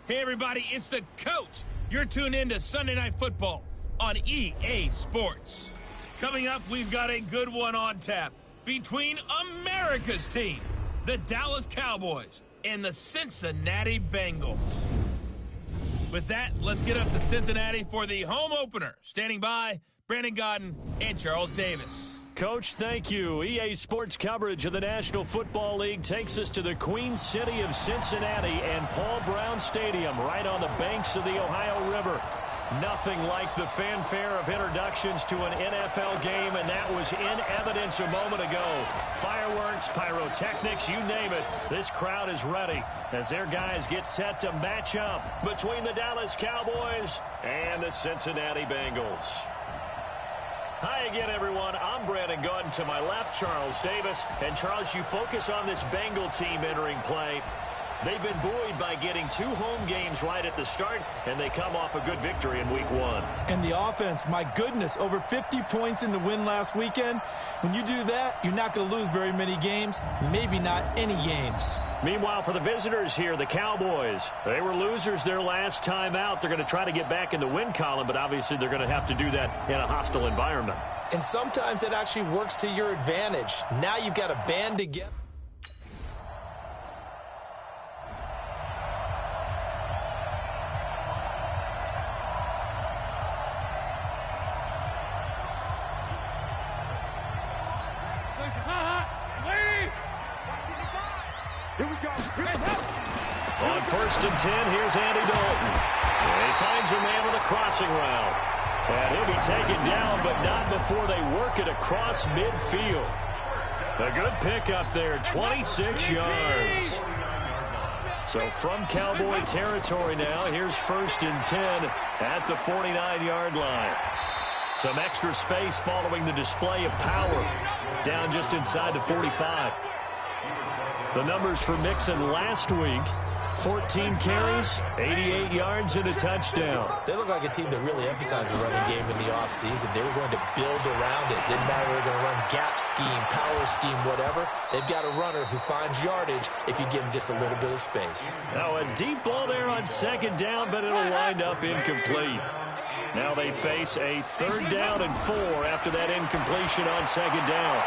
Hey everybody, it's the coach. You're tuned in to Sunday Night Football on EA Sports. Coming up, we've got a good one on tap between America's team, the Dallas Cowboys, and the Cincinnati Bengals. With that, let's get up to Cincinnati for the home opener. Standing by, Brandon Godden and Charles Davis. Coach, thank you. EA Sports coverage of the National Football League takes us to the Queen City of Cincinnati and Paul Brown Stadium right on the banks of the Ohio River. Nothing like the fanfare of introductions to an NFL game, and that was in evidence a moment ago. Fireworks, pyrotechnics, you name it. This crowd is ready as their guys get set to match up between the Dallas Cowboys and the Cincinnati Bengals. Hi again, everyone. I'm Brandon Godden. To my left, Charles Davis. And, Charles, you focus on this Bengal team entering play. They've been buoyed by getting 2 home games right at the start, and they come off a good victory in Week 1. And the offense, my goodness, over 50 points in the win last weekend. When you do that, you're not going to lose very many games, maybe not any games. Meanwhile, for the visitors here, the Cowboys, they were losers their last time out. They're going to try to get back in the win column, but obviously they're going to have to do that in a hostile environment. And sometimes it actually works to your advantage. Now you've got a band together. On 1st and 10, here's Andy Dalton. He finds a man with a crossing route. And he'll be taken down, but not before they work it across midfield. A good pickup there, 26 yards. So from Cowboy territory now, here's 1st and 10 at the 49-yard line. Some extra space following the display of power. Down just inside the 45. The numbers for Mixon last week, 14 carries, 88 yards, and a touchdown. They look like a team that really emphasized the running game in the offseason. They were going to build around it. Didn't matter if they were going to run gap scheme, power scheme, whatever. They've got a runner who finds yardage if you give him just a little bit of space. Now a deep ball there on 2nd down, but it'll wind up incomplete. Now they face a 3rd down and 4 after that incompletion on 2nd down.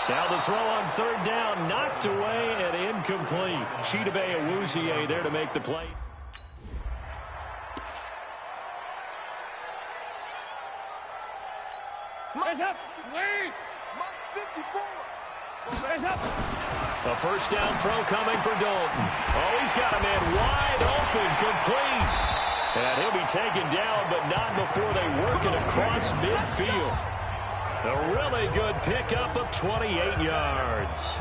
Now the throw on 3rd down, knocked away and incomplete. Chidobe Awuzie there to make the play. A 1st down throw coming for Dalton. Oh, he's got a man wide open, complete. And he'll be taken down, but not before they work it across midfield. A really good pickup of 28 yards.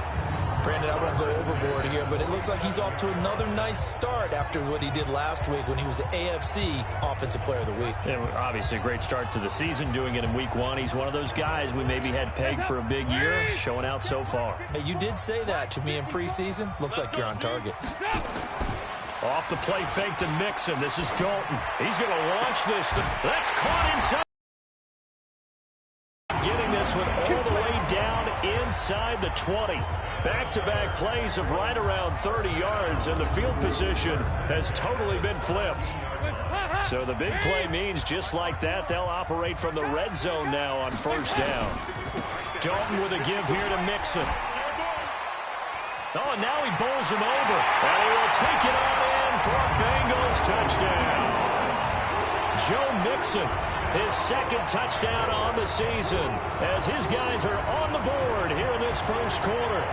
Brandon, I won't go overboard here, but it looks like he's off to another nice start after what he did last week when he was the AFC Offensive Player of the Week. Yeah, obviously a great start to the season, doing it in Week 1. He's one of those guys we maybe had pegged for a big year, showing out so far. Hey, you did say that to me in preseason. Looks like you're on target. Off the play fake to Mixon. This is Dalton. He's going to launch this. That's caught inside. Getting this one all the way down inside the 20. Back-to-back plays of right around 30 yards, and the field position has totally been flipped. So the big play means just like that, they'll operate from the red zone now on 1st down. Dalton with a give here to Mixon. Oh, and now he bowls him over. And he will take it on in for a Bengals touchdown. Joe Mixon, his 2nd touchdown on the season, as his guys are on the board here in this 1st quarter.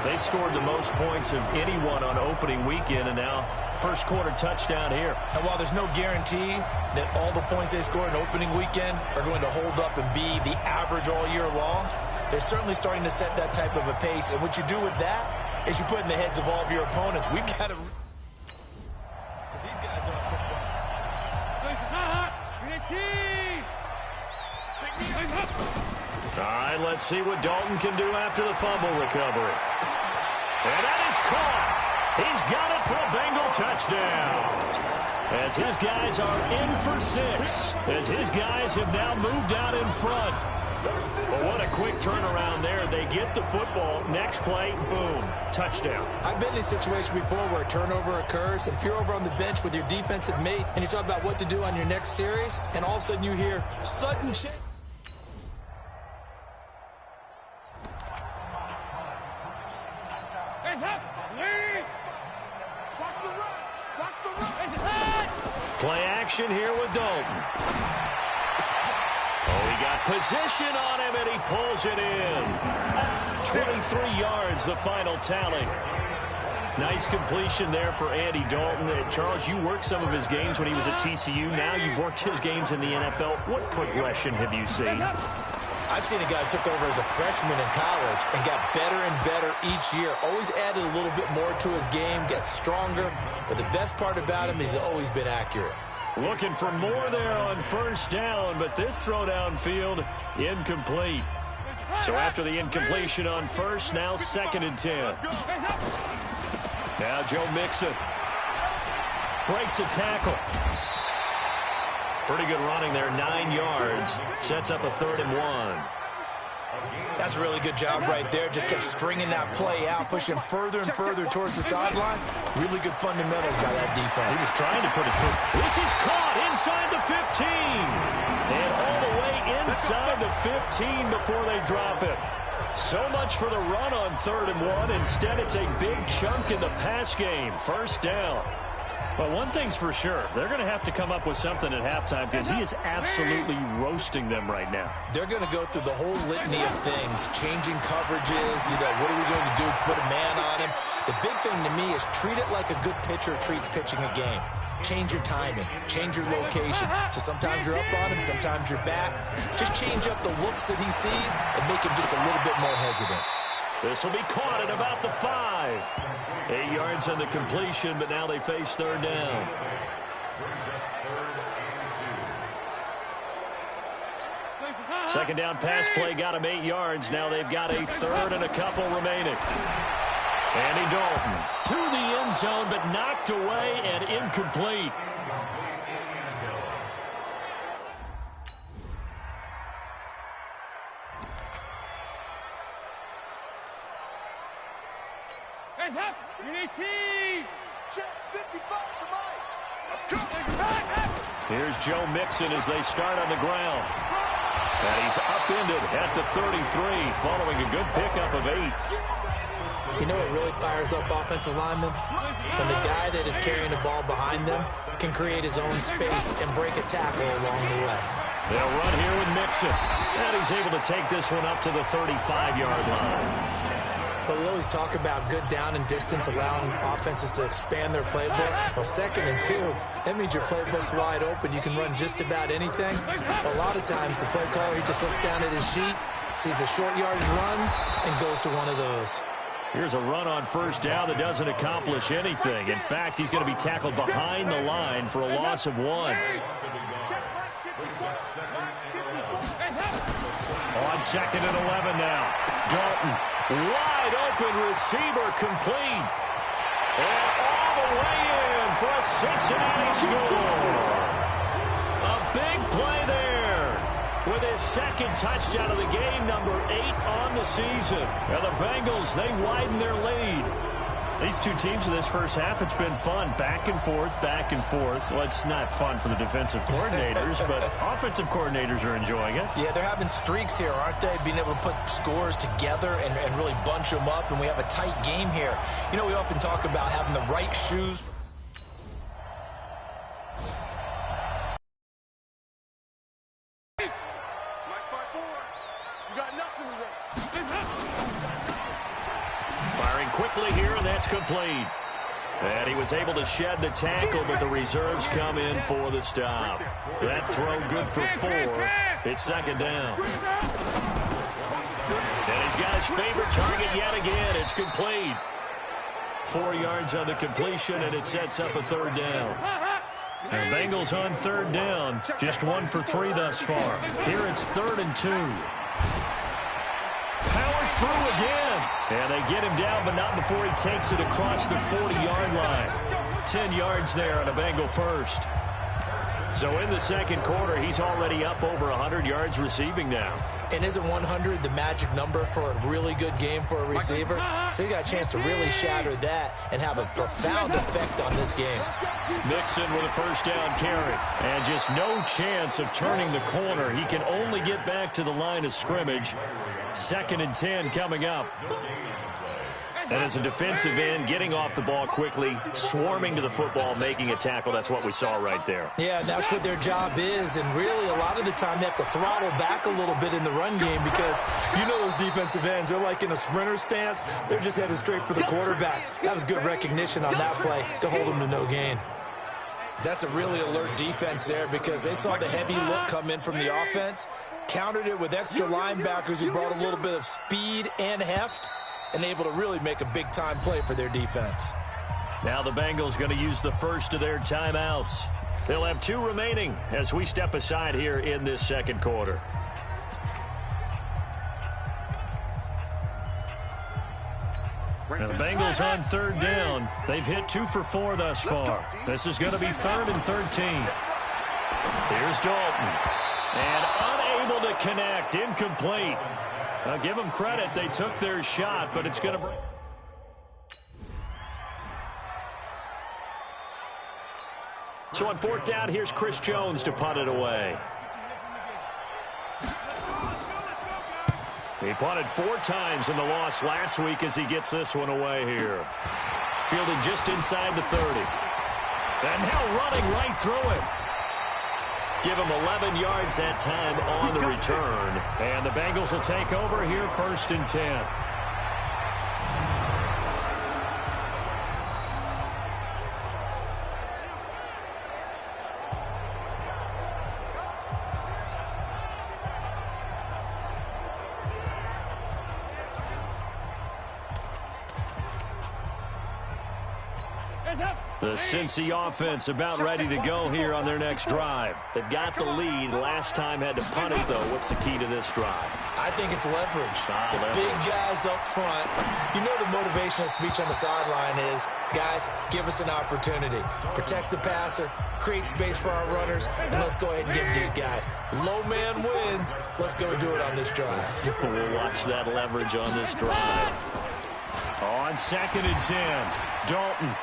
They scored the most points of anyone on opening weekend, and now 1st quarter touchdown here. And while there's no guarantee that all the points they score in opening weekend are going to hold up and be the average all year long, they're certainly starting to set that type of a pace. And what you do with that is you put in the heads of all of your opponents. We've got to... Because these guys know football. All right, let's see what Dalton can do after the fumble recovery. And that is caught. He's got it for a Bengal touchdown. As his guys are in for 6. As his guys have now moved out in front. Well, what a quick turnaround there. They get the football. Next play, boom, touchdown. I've been in a situation before where a turnover occurs, and if you're over on the bench with your defensive mate and you talk about what to do on your next series, and all of a sudden you hear sudden change. Play action here with Dalton. Oh, he got position on him, and he pulls it in. 23 yards, the final tally. Nice completion there for Andy Dalton. Charles, you worked some of his games when he was at TCU. Now you've worked his games in the NFL. What progression have you seen? I've seen a guy who took over as a freshman in college and got better and better each year. Always added a little bit more to his game, gets stronger. But the best part about him is he's always been accurate. Looking for more there on first down, but this throw downfield incomplete. So after the incompletion on first, now 2nd and 10. Now Joe Mixon breaks a tackle. Pretty good running there, 9 yards. Sets up a 3rd and 1. That's a really good job right there. Just kept stringing that play out, pushing him further and further towards the sideline. Really good fundamentals by that defense. He was trying to put his foot. This is caught inside the 15. And all the way inside the 15 before they drop it. So much for the run on 3rd and 1. Instead, it's a big chunk in the pass game. First down. But one thing's for sure, they're going to have to come up with something at halftime because he is absolutely roasting them right now. They're going to go through the whole litany of things, changing coverages, what are we going to do? Put a man on him. The big thing to me is treat it like a good pitcher treats pitching a game. Change your timing, change your location. So sometimes you're up on him, sometimes you're back. Just change up the looks that he sees and make him just a little bit more hesitant. This will be caught at about the 5. 8 yards on the completion, but now they face 3rd down. Second down pass play got him 8 yards. Now they've got a 3rd and a couple remaining. Andy Dalton to the end zone, but knocked away and incomplete. Here's Joe Mixon as they start on the ground. And he's upended at the 33 following a good pickup of 8. You know what really fires up offensive linemen? When the guy that is carrying the ball behind them can create his own space and break a tackle along the way. They'll run here with Mixon. And he's able to take this one up to the 35-yard line. But we always talk about good down and distance, allowing offenses to expand their playbook. Well, 2nd and 2, that means your playbook's wide open. You can run just about anything. A lot of times, the play caller, he just looks down at his sheet, sees the short yardage runs, and goes to one of those. Here's a run on first down that doesn't accomplish anything. In fact, he's going to be tackled behind the line for a loss of 1. On 2nd and 11 now. Dalton, wide open receiver, complete. And all the way in for a Cincinnati score. A big play there with his 2nd touchdown of the game, number 8 on the season. And the Bengals, they widen their lead. These two teams in this first half, it's been fun. Back and forth, back and forth. Well, it's not fun for the defensive coordinators, but offensive coordinators are enjoying it. Yeah, they're having streaks here, aren't they? Being able to put scores together and really bunch them up, and we have a tight game here. You know, we often talk about having the right shoes. Quickly here, and that's complete. And he was able to shed the tackle, but the reserves come in for the stop. That throw good for 4. It's 2nd down. And he's got his favorite target yet again. It's complete. 4 yards on the completion, and it sets up a 3rd down. And Bengals on 3rd down. Just 1 for 3 thus far. Here it's 3rd and 2. Powers through again. And they get him down, but not before he takes it across the 40-yard line. 10 yards there on a Bengal first. So in the second quarter, he's already up over 100 yards receiving now. And isn't 100 the magic number for a really good game for a receiver? So he got a chance to really shatter that and have a profound effect on this game. Mixon with a first down carry. And just no chance of turning the corner. He can only get back to the line of scrimmage. 2nd and 10 coming up. And as a defensive end, getting off the ball quickly, swarming to the football, making a tackle, that's what we saw right there. Yeah, that's what their job is, and really a lot of the time they have to throttle back a little bit in the run game because you know those defensive ends, they're like in a sprinter stance. They're just headed straight for the quarterback. That was good recognition on that play to hold them to no gain. That's a really alert defense there because they saw the heavy look come in from the offense, countered it with extra linebackers who brought a little bit of speed and heft, and able to really make a big-time play for their defense. Now the Bengals going to use the first of their timeouts. They'll have 2 remaining as we step aside here in this second quarter. Now the Bengals on 3rd down. They've hit 2 for 4 thus far. This is going to be 3rd and 13. Here's Dalton. And unable to connect. Incomplete. I'll give them credit. They took their shot, but it's going to break. So on 4th down, here's Chris Jones to punt it away. He punted 4 times in the loss last week as he gets this one away here. Fielded just inside the 30. And now running right through it. Give him 11 yards that time on the return. And the Bengals will take over here 1st and 10. The Cincy offense about ready to go here on their next drive. They've got the lead. Last time had to punt it, though. What's the key to this drive? I think it's leverage. The big guys up front. You know the motivational speech on the sideline is, guys, give us an opportunity. Protect the passer, create space for our runners, and let's go ahead and give these guys. Low man wins. Let's go do it on this drive. We'll watch that leverage on this drive. On 2nd and 10, Dalton.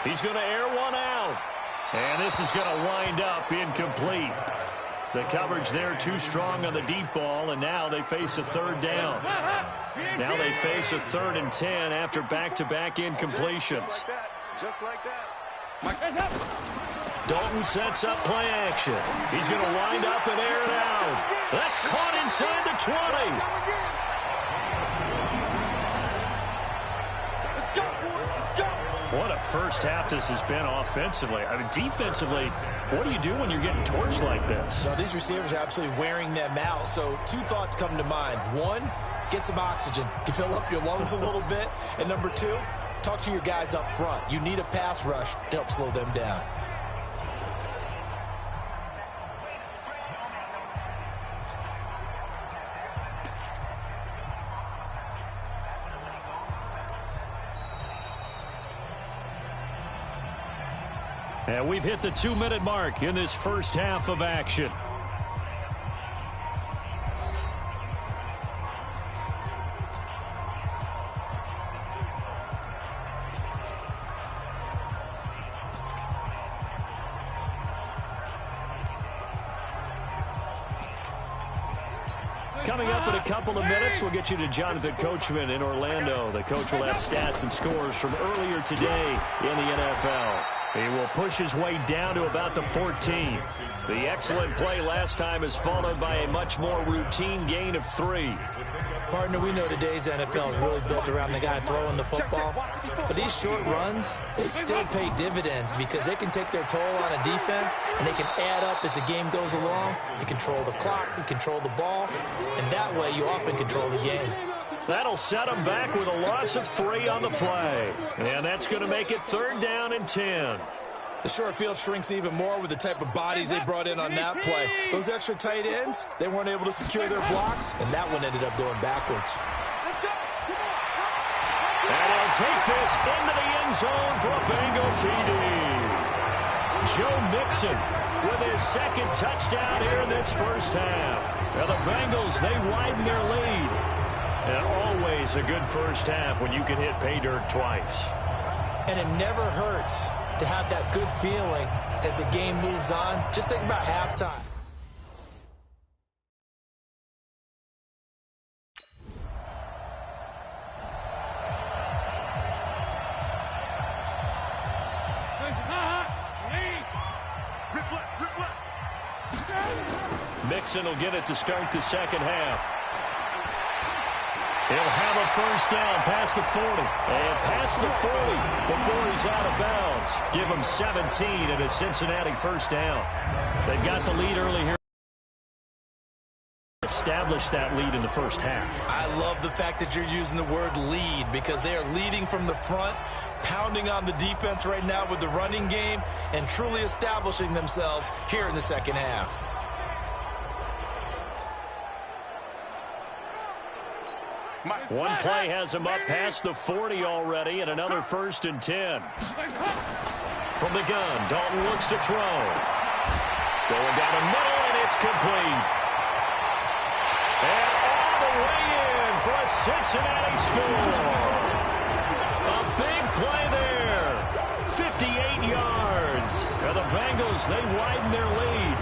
He's going to air one out. And this is going to wind up incomplete. The coverage there too strong on the deep ball, and now they face a 3rd down. Now they face a 3rd and 10 after back-to-back incompletions. Just like that. Dalton sets up play action. He's going to wind up and air it out. That's caught inside the 20. What a first half this has been offensively. I mean, defensively, what do you do when you're getting torched like this? Now, these receivers are absolutely wearing them out. So 2 thoughts come to mind. 1, get some oxygen. You fill up your lungs a little bit. And number 2, talk to your guys up front. You need a pass rush to help slow them down. And we've hit the 2-minute mark in this first half of action. Coming up in a couple of minutes, we'll get you to Jonathan Coachman in Orlando. The coach will have stats and scores from earlier today in the NFL. He will push his way down to about the 14. The excellent play last time is followed by a much more routine gain of 3. Partner, we know today's NFL is really built around the guy throwing the football. But these short runs, they still pay dividends because they can take their toll on a defense and they can add up as the game goes along. You control the clock, you control the ball, and that way you often control the game. That'll set them back with a loss of 3 on the play. And that's going to make it 3rd down and 10. The short field shrinks even more with the type of bodies they brought in on that play. Those extra tight ends, they weren't able to secure their blocks, and that one ended up going backwards. And he'll take this into the end zone for a Bengal TD. Joe Mixon with his second touchdown here in this first half. Now the Bengals, they widen their lead. And always a good first half when you can hit pay dirt twice. And it never hurts to have that good feeling as the game moves on. Just think about halftime. Mixon will get it to start the second half. He'll have a first down past the 40. And past the 40 before he's out of bounds. Give him 17 and a Cincinnati first down. They've got the lead early here. Established that lead in the first half. I love the fact that you're using the word lead because they are leading from the front, pounding on the defense right now with the running game, and truly establishing themselves here in the second half. One play has him up past the 40 already, and another 1st and 10. From the gun, Dalton looks to throw. Going down the middle, and it's complete. And all the way in for a Cincinnati score. A big play there. 58 yards. Now the Bengals, they widen their lead.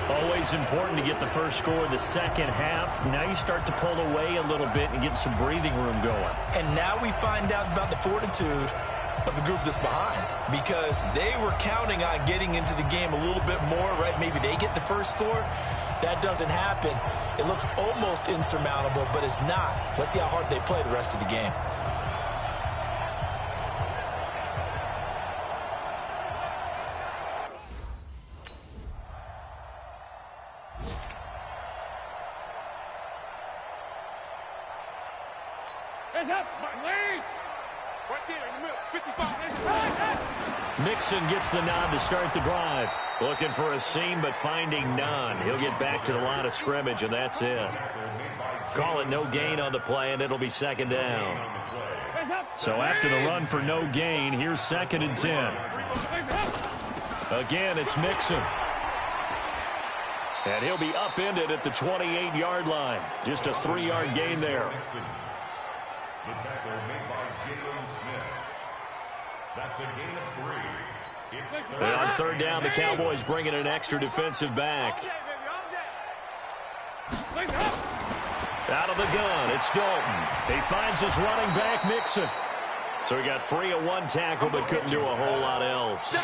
Always important to get the first score in the second half. Now you start to pull away a little bit and get some breathing room going. And now we find out about the fortitude of the group that's behind, because they were counting on getting into the game a little bit more, right? Maybe they get the first score. That doesn't happen. It looks almost insurmountable, but it's not. Let's see how hard they play the rest of the game. Mixon gets the nod to start the drive. Looking for a seam, but finding none. He'll get back to the line of scrimmage, and that's it. Call it no gain on the play, and it'll be second down. So after the run for no gain, here's 2nd and 10. Again, it's Mixon. And he'll be upended at the 28-yard line. Just a 3-yard gain there. The tackle made by Jalen Smith. That's a gain of 3. And on 3rd down, the Cowboys bring in an extra defensive back. Out of the gun, it's Dalton. He finds his running back, Mixon. So he got free of one tackle, but couldn't do a whole lot else.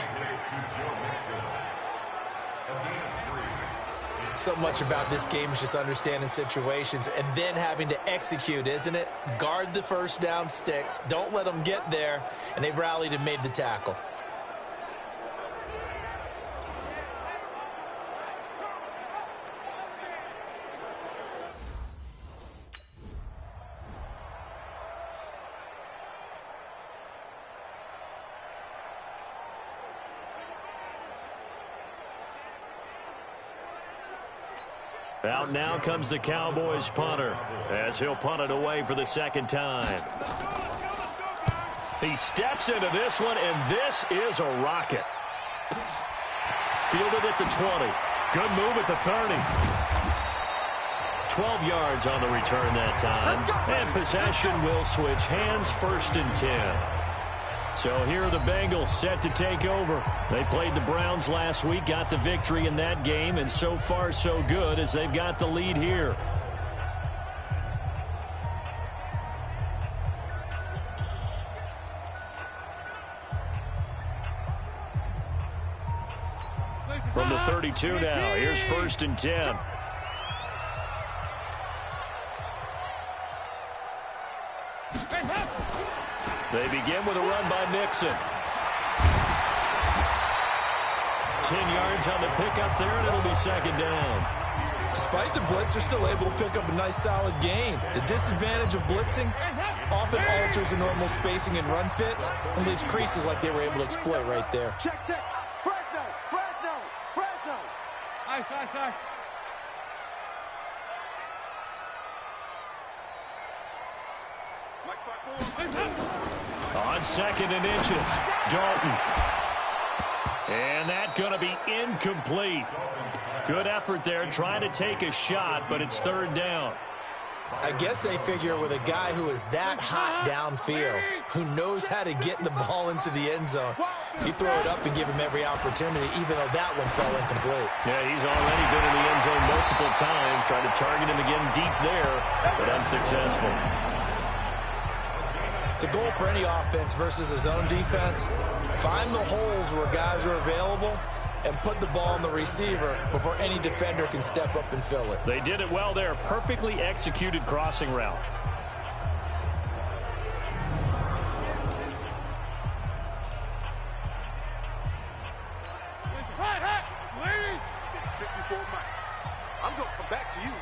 So much about this game is just understanding situations and then having to execute, isn't it? Guard the first down sticks. Don't let them get there. And they rallied and made the tackle. Out now comes the Cowboys punter as he'll punt it away for the second time. He steps into this one, and this is a rocket. Fielded at the 20. Good move at the 30. 12 yards on the return that time. And possession will switch hands, 1st and 10. So here are the Bengals set to take over. They played the Browns last week, got the victory in that game, and so far so good as they've got the lead here. From the 32 now, here's 1st and 10. They begin with a run by Mixon. 10 yards on the pickup there, and it'll be second down. Despite the blitz, they're still able to pick up a nice, solid gain. The disadvantage of blitzing often alters the normal spacing and run fits and leaves creases like they were able to exploit right there. Check, check. Fresno, Fresno, Fresno. Nice. On 2nd and inches, Dalton. And that's going to be incomplete. Good effort there trying to take a shot, but it's third down. I guess they figure with a guy who is that hot downfield, who knows how to get the ball into the end zone, you throw it up and give him every opportunity, even though that one fell incomplete. Yeah, he's already been in the end zone multiple times, trying to target him again deep there, but unsuccessful. The goal for any offense versus his own defense, find the holes where guys are available and put the ball on the receiver before any defender can step up and fill it. They did it well there. Perfectly executed crossing route. I'm going to come back to you.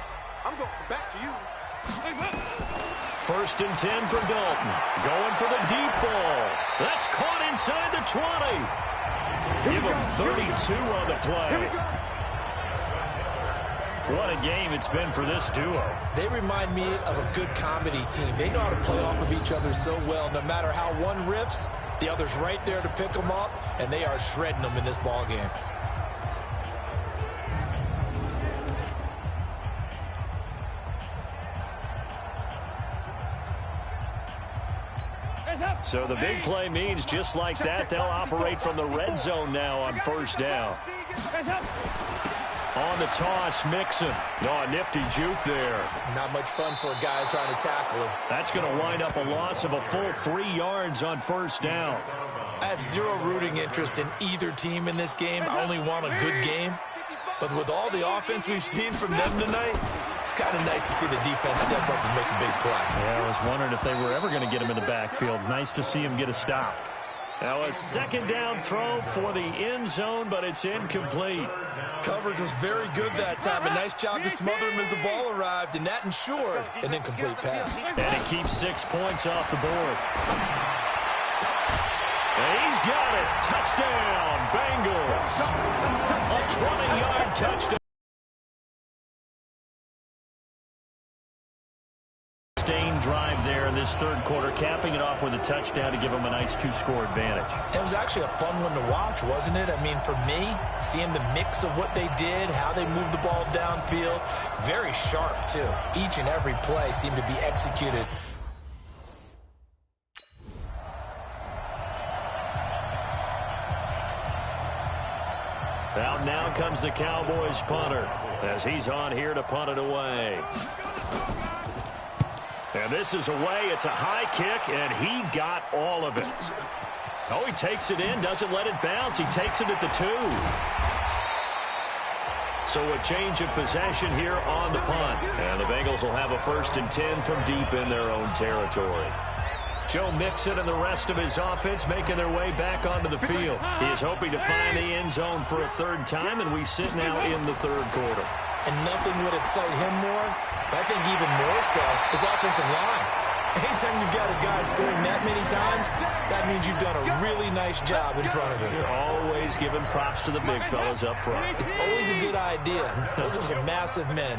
I'm going to come back to you. First and 10 for Dalton. Going for the deep ball. That's caught inside the 20. Give him 32 on the play. What a game it's been for this duo. They remind me of a good comedy team. They know how to play off of each other so well. No matter how one riffs, the other's right there to pick them up, and they are shredding them in this ball game. So the big play means just like that, they'll operate from the red zone now on first down. On the toss, Mixon. Oh, a nifty juke there. Not much fun for a guy trying to tackle him. That's going to wind up a loss of a full 3 yards on first down. I have zero rooting interest in either team in this game. I only want a good game. But with all the offense we've seen from them tonight, it's kind of nice to see the defense step up and make a big play. Yeah, I was wondering if they were ever going to get him in the backfield. Nice to see him get a stop. Now a second down throw for the end zone, but it's incomplete. Coverage was very good that time. A nice job to smother him as the ball arrived, and that ensured an incomplete pass. And it keeps 6 points off the board. And he's got it. Touchdown, Bengals. A 20-yard touchdown. Sustained drive there in this third quarter, capping it off with a touchdown to give them a nice 2-score advantage. It was actually a fun one to watch, wasn't it? I mean, for me, seeing the mix of what they did, how they moved the ball downfield, very sharp, too. Each and every play seemed to be executed. Out now comes the Cowboys punter as he's on here to punt it away. And this is away. It's a high kick, and he got all of it. Oh, he takes it in, doesn't let it bounce. He takes it at the 2. So a change of possession here on the punt. And the Bengals will have a first and 10 from deep in their own territory. Joe Mixon and the rest of his offense making their way back onto the field. He is hoping to find the end zone for a third time, and we sit now in the third quarter. And nothing would excite him more, but I think even more so, is offensive line. Anytime you've got a guy scoring that many times, that means you've done a really nice job in front of him. You're always giving props to the big fellas up front. It's always a good idea. Those are some massive men.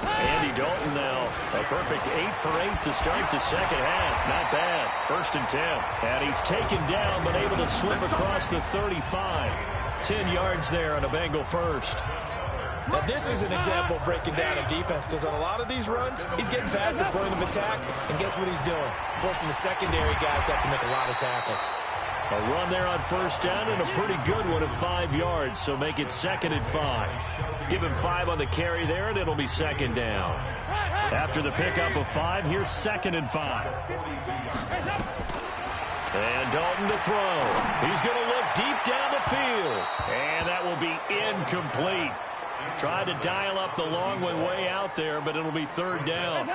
Andy Dalton now, a perfect 8 for 8 to start the second half. Not bad. First and 10. And he's taken down, but able to slip across the 35. 10 yards there on a Bengal first. Now, this is an example of breaking down a defense, because on a lot of these runs, he's getting past the point of attack, and guess what he's doing? Forcing the secondary guys to have to make a lot of tackles. A run there on first down, and a pretty good one at 5 yards, so make it second and 5. Give him 5 on the carry there, and it'll be second down. After the pickup of 5, here's second and 5. And Dalton to throw. He's going to look deep down the field, and that will be incomplete. Tried to dial up the long one way out there, but it'll be third down.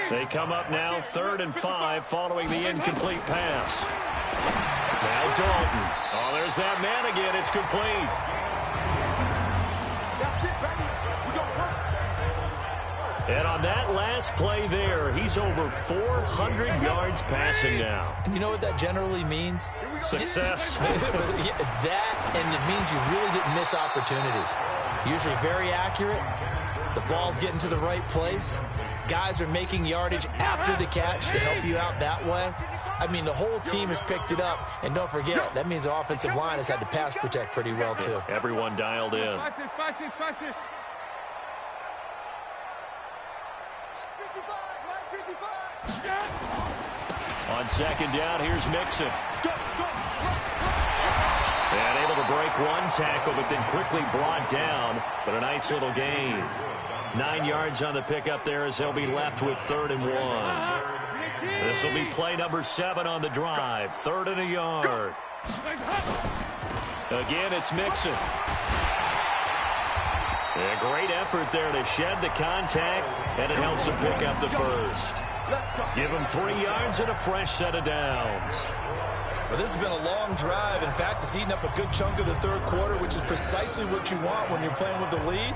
They come up now 3rd and 5 following the incomplete pass. Now Dalton. Oh, there's that man again. It's complete. And on that last play there, he's over 400 yards passing now. You know what that generally means? Success. That, and it means you really didn't miss opportunities. Usually very accurate. The ball's getting to the right place. Guys are making yardage after the catch to help you out that way. I mean, the whole team has picked it up. And don't forget, that means the offensive line has had to pass protect pretty well, too. Everyone dialed in. On second down, here's Mixon. And able to break one tackle, but then quickly brought down. But a nice little gain. 9 yards on the pickup there as they'll be left with 3rd and 1. This will be play number 7 on the drive. 3rd and a yard. Again, it's Mixon. A great effort there to shed the contact, and it helps him pick up the first. Give him 3 yards and a fresh set of downs. Well, this has been a long drive. In fact, it's eaten up a good chunk of the 3rd quarter, which is precisely what you want when you're playing with the lead.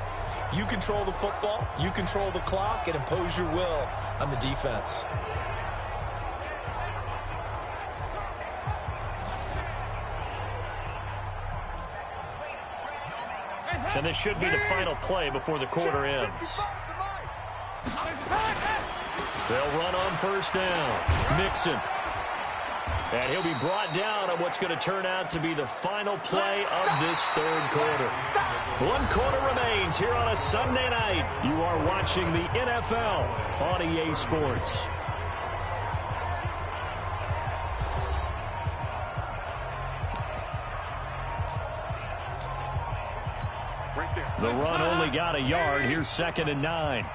You control the football, you control the clock, and impose your will on the defense. And this should be the final play before the quarter ends. They'll run on 1st down. Mixon. And he'll be brought down on what's going to turn out to be the final play of this 3rd quarter. 1 quarter remains here on a Sunday night. You are watching the NFL on EA Sports. The run only got a yard. Here's 2nd and 9.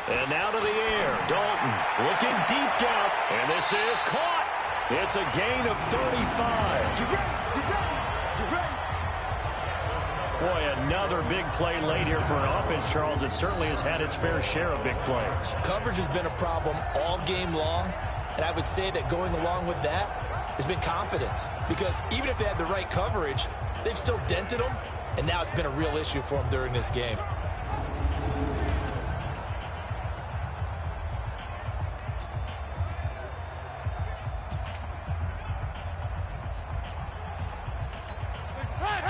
And now to the air. Dalton looking deep down. And this is caught. It's a gain of 35. Boy, another big play late here for an offense, Charles. It certainly has had its fair share of big plays. Coverage has been a problem all game long. And I would say that going along with that has been confidence. Because even if they had the right coverage, they've still dented them. And now it's been a real issue for them during this game.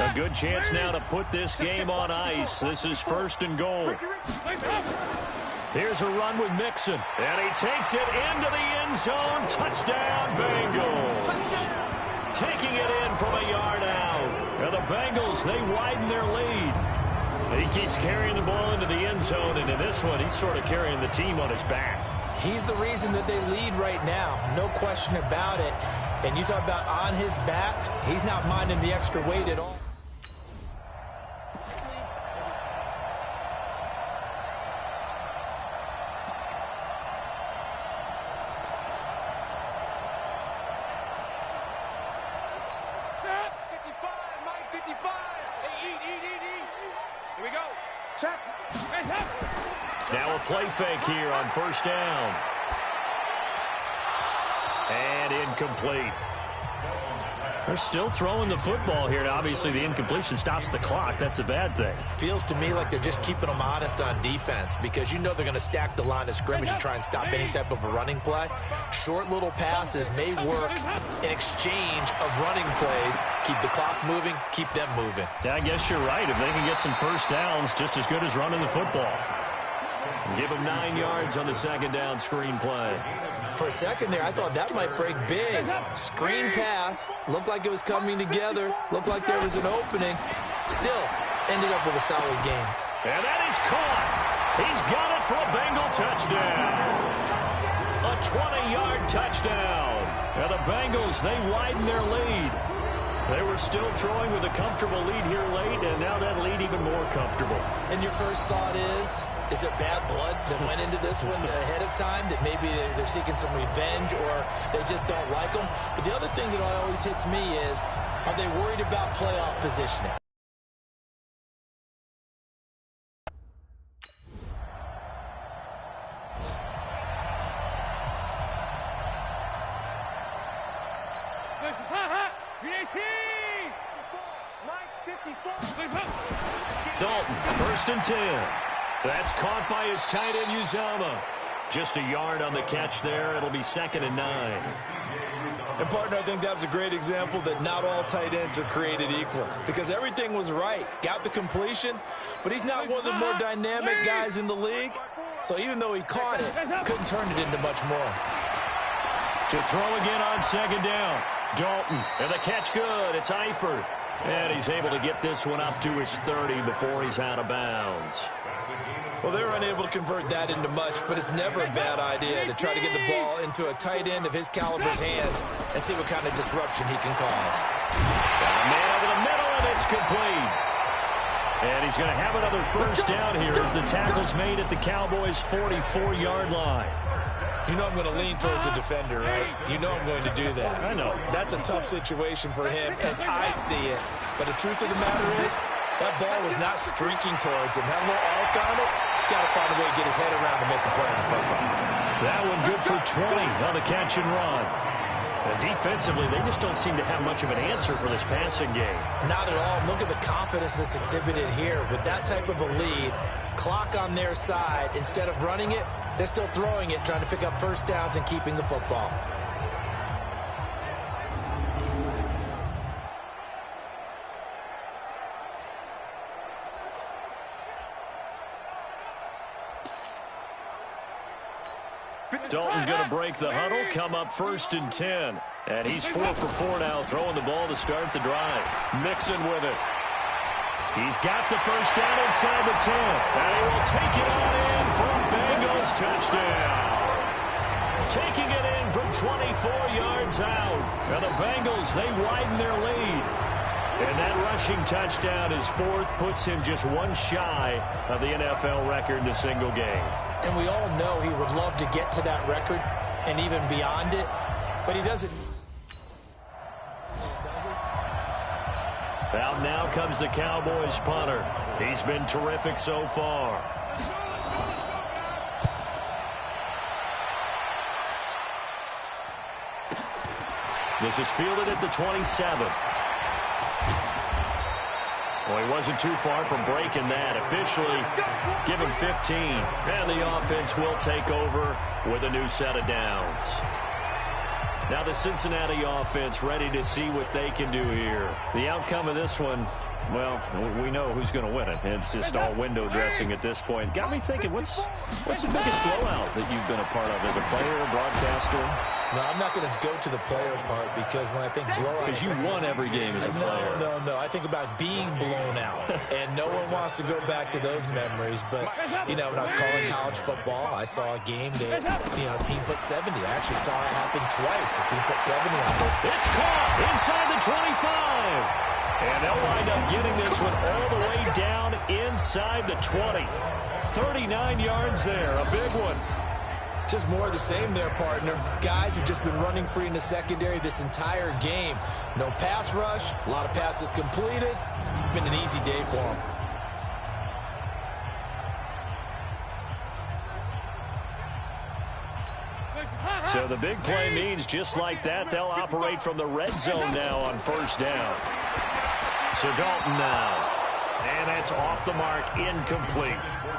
A good chance now to put this game on ice. This is 1st and goal. Here's a run with Mixon. And he takes it into the end zone. Touchdown, Bengals. Taking it in from a yard out. And the Bengals, they widen their lead. He keeps carrying the ball into the end zone. And in this one, he's sort of carrying the team on his back. He's the reason that they lead right now. No question about it. And you talk about on his back, he's not minding the extra weight at all. Now a play fake here on 1st down. And incomplete. They're still throwing the football here. Obviously, the incompletion stops the clock. That's a bad thing. Feels to me like they're just keeping them honest on defense because you know they're going to stack the line of scrimmage and try and stop any type of a running play. Short little passes may work in exchange of running plays. Keep the clock moving, keep them moving. Yeah, I guess you're right. If they can get some 1st downs, just as good as running the football. Give them 9 yards on the 2nd down screen play. For a second there, I thought that might break big. Screen pass. Looked like it was coming together. Looked like there was an opening. Still ended up with a solid game. And that is caught. He's got it for a Bengal touchdown. A 20-yard touchdown. And the Bengals, they widen their lead. They were still throwing with a comfortable lead here late, and now that lead even more comfortable. And your first thought is there bad blood that went into this one ahead of time, that maybe they're seeking some revenge or they just don't like them? But the other thing that always hits me is, are they worried about playoff positioning? Dalton, 1st and 10. That's caught by his tight end, Uzama. Just a yard on the catch there. It'll be 2nd and 9. And, partner, I think that was a great example that not all tight ends are created equal because everything was right. Got the completion, but he's not one of the more dynamic guys in the league. So even though he caught it, couldn't turn it into much more. To throw again on second down. Dalton, and the catch good. It's Eifert. And he's able to get this one up to his 30 before he's out of bounds. Well, they're unable to convert that into much, but it's never a bad idea to try to get the ball into a tight end of his caliber's hands and see what kind of disruption he can cause. Got a man over the middle, and it's complete. And he's going to have another first down here as the tackle's made at the Cowboys' 44-yard line. You know I'm going to lean towards the defender, right? You know I'm going to do that. I know. That's a tough situation for him as I see it. But the truth of the matter is, that ball was not streaking towards him. Had a little arc on it. He's got to find a way to get his head around to make a play on the football. That one good for 20 on the catch and run. And defensively, they just don't seem to have much of an answer for this passing game. Not at all. Look at the confidence that's exhibited here. With that type of a lead, clock on their side, instead of running it, they're still throwing it, trying to pick up first downs and keeping the football. Dalton going to break the huddle, come up 1st and 10. And he's 4 for 4 now, throwing the ball to start the drive. Mixon with it. He's got the first down inside the 10. And he will take it on in for a Bengals touchdown. Taking it in from 24 yards out. And the Bengals, they widen their lead. And that rushing touchdown is 4th, puts him just one shy of the NFL record in a single game. And we all know he would love to get to that record and even beyond it, but he doesn't. Out now comes the Cowboys punter. He's been terrific so far. This is fielded at the 27. Well, he wasn't too far from breaking that. Officially, give him 15. And the offense will take over with a new set of downs. Now the Cincinnati offense ready to see what they can do here. The outcome of this one, well, we know who's going to win it. It's just all window dressing at this point. Got me thinking, what's the biggest blowout that you've been a part of as a player, a broadcaster? No, I'm not going to go to the player part because when I think blowout... Because you won every game as a player. No. I think about being blown out. And no one wants to go back to those memories. But, you know, when I was calling college football, I saw a game that, you know, a team put 70. I actually saw it happen twice. A team put 70 on it. It's caught inside the 25. And they'll wind up getting this one all the way down inside the 20. 39 yards there. A big one. Just more of the same there, partner. Guys have just been running free in the secondary this entire game. No pass rush, a lot of passes completed. Been an easy day for them. So the big play means just like that, they'll operate from the red zone now on first down. So Dalton now. And that's off the mark, incomplete.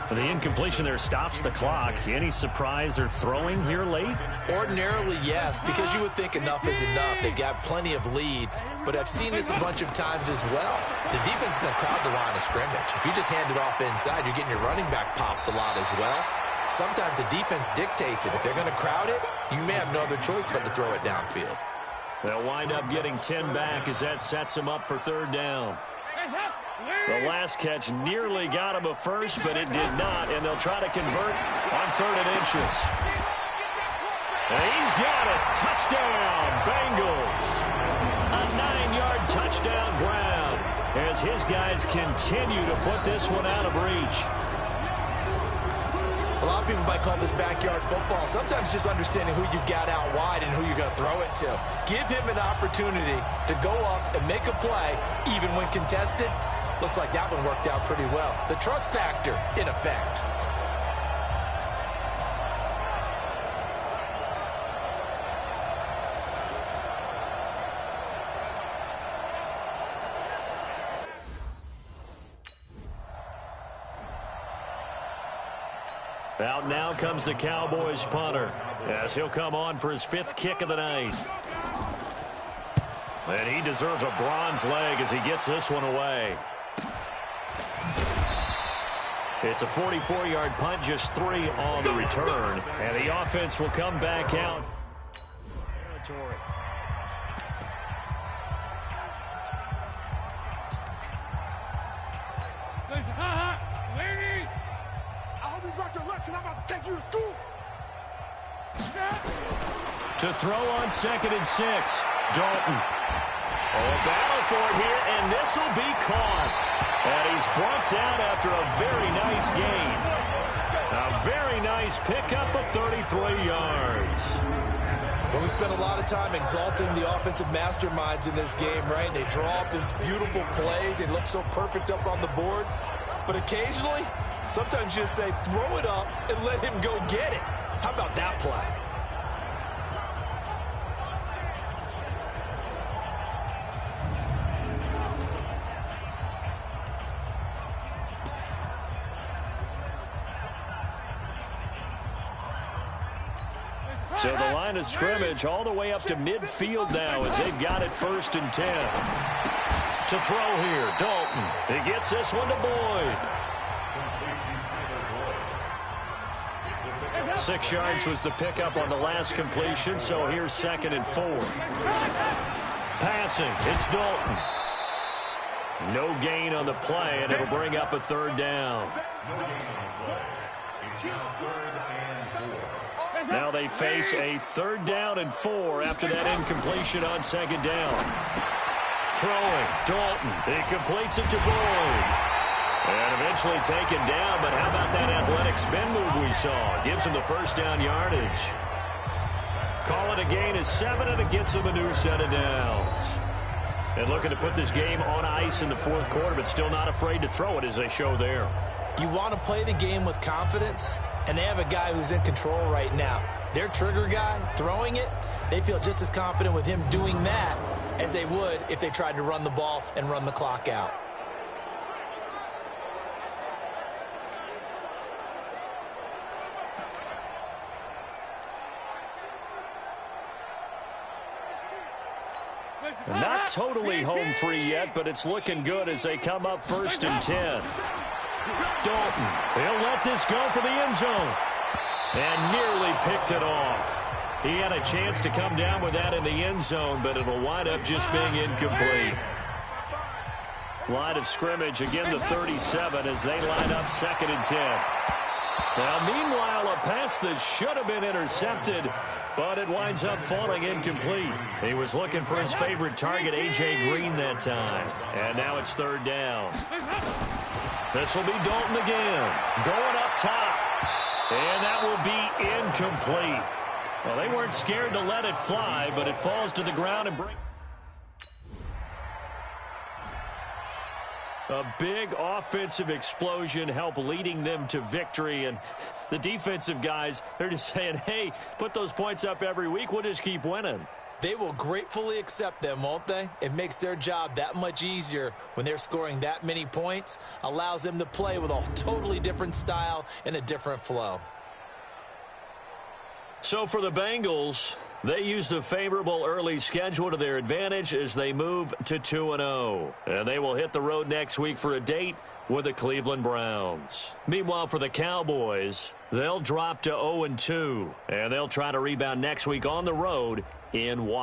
The incompletion there stops the clock. Any surprise they're throwing here late? Ordinarily, yes, because you would think enough is enough. They've got plenty of lead, but I've seen this a bunch of times as well. The defense is going to crowd the line of scrimmage. If you just hand it off inside, you're getting your running back popped a lot as well. Sometimes the defense dictates it. If they're going to crowd it, you may have no other choice but to throw it downfield. They'll wind up getting 10 back as that sets them up for third down. The last catch nearly got him a first, but it did not, and they'll try to convert on 3rd and inches. And he's got it. Touchdown, Bengals. A 9-yard touchdown ground as his guys continue to put this one out of reach. A lot of people might call this backyard football. Sometimes just understanding who you've got out wide and who you're going to throw it to. Give him an opportunity to go up and make a play, even when contested. Looks like that one worked out pretty well. The trust factor in effect. Out now comes the Cowboys punter as he'll come on for his 5th kick of the night. And he deserves a bronze leg as he gets this one away. It's a 44-yard punt, just 3 on the return. And the offense will come back out. Territory. I hope you brought your lunch because I'm about to take you to school. To throw on 2nd and 6. Dalton. Oh, a battle for it here, and this will be caught. And he's brought down after a very nice gain. A very nice pickup of 33 yards. Well, we spent a lot of time exalting the offensive masterminds in this game, right? They draw up these beautiful plays. They look so perfect up on the board. But occasionally, sometimes you just say, throw it up and let him go get it. How about that play? So the line of scrimmage all the way up to midfield now as they've got it 1st and 10. To throw here, Dalton. He gets this one to Boyd. 6 yards was the pickup on the last completion, so here's 2nd and 4. Passing, it's Dalton. No gain on the play, and it'll bring up a 3rd down. Now they face a 3rd down and 4 after that incompletion on 2nd down. Throwing, Dalton. He completes it to Boyd. And eventually taken down, but how about that athletic spin move we saw? Gives him the 1st down yardage. Call it a gain of 7, and it gets him a new set of downs. And looking to put this game on ice in the 4th quarter, but still not afraid to throw it as they show there. You want to play the game with confidence, and they have a guy who's in control right now. Their trigger guy throwing it, they feel just as confident with him doing that as they would if they tried to run the ball and run the clock out. Not totally home free yet, but it's looking good as they come up 1st and 10. Dalton, he'll let this go for the end zone. And nearly picked it off. He had a chance to come down with that in the end zone, but it'll wind up just being incomplete. Line of scrimmage, again the 37 as they line up 2nd and 10. Now, meanwhile, a pass that should have been intercepted, but it winds up falling incomplete. He was looking for his favorite target, A.J. Green, that time. And now it's 3rd down. This will be Dalton again, going up top. And that will be incomplete. Well, they weren't scared to let it fly, but it falls to the ground and breaks. A big offensive explosion helped leading them to victory. And the defensive guys, they're just saying, hey, put those points up every week. We'll just keep winning. They will gratefully accept them, won't they? It makes their job that much easier when they're scoring that many points. Allows them to play with a totally different style and a different flow. So for the Bengals, they use the favorable early schedule to their advantage as they move to 2-0. And they will hit the road next week for a date with the Cleveland Browns. Meanwhile, for the Cowboys, they'll drop to 0-2. And they'll try to rebound next week on the road in Washington.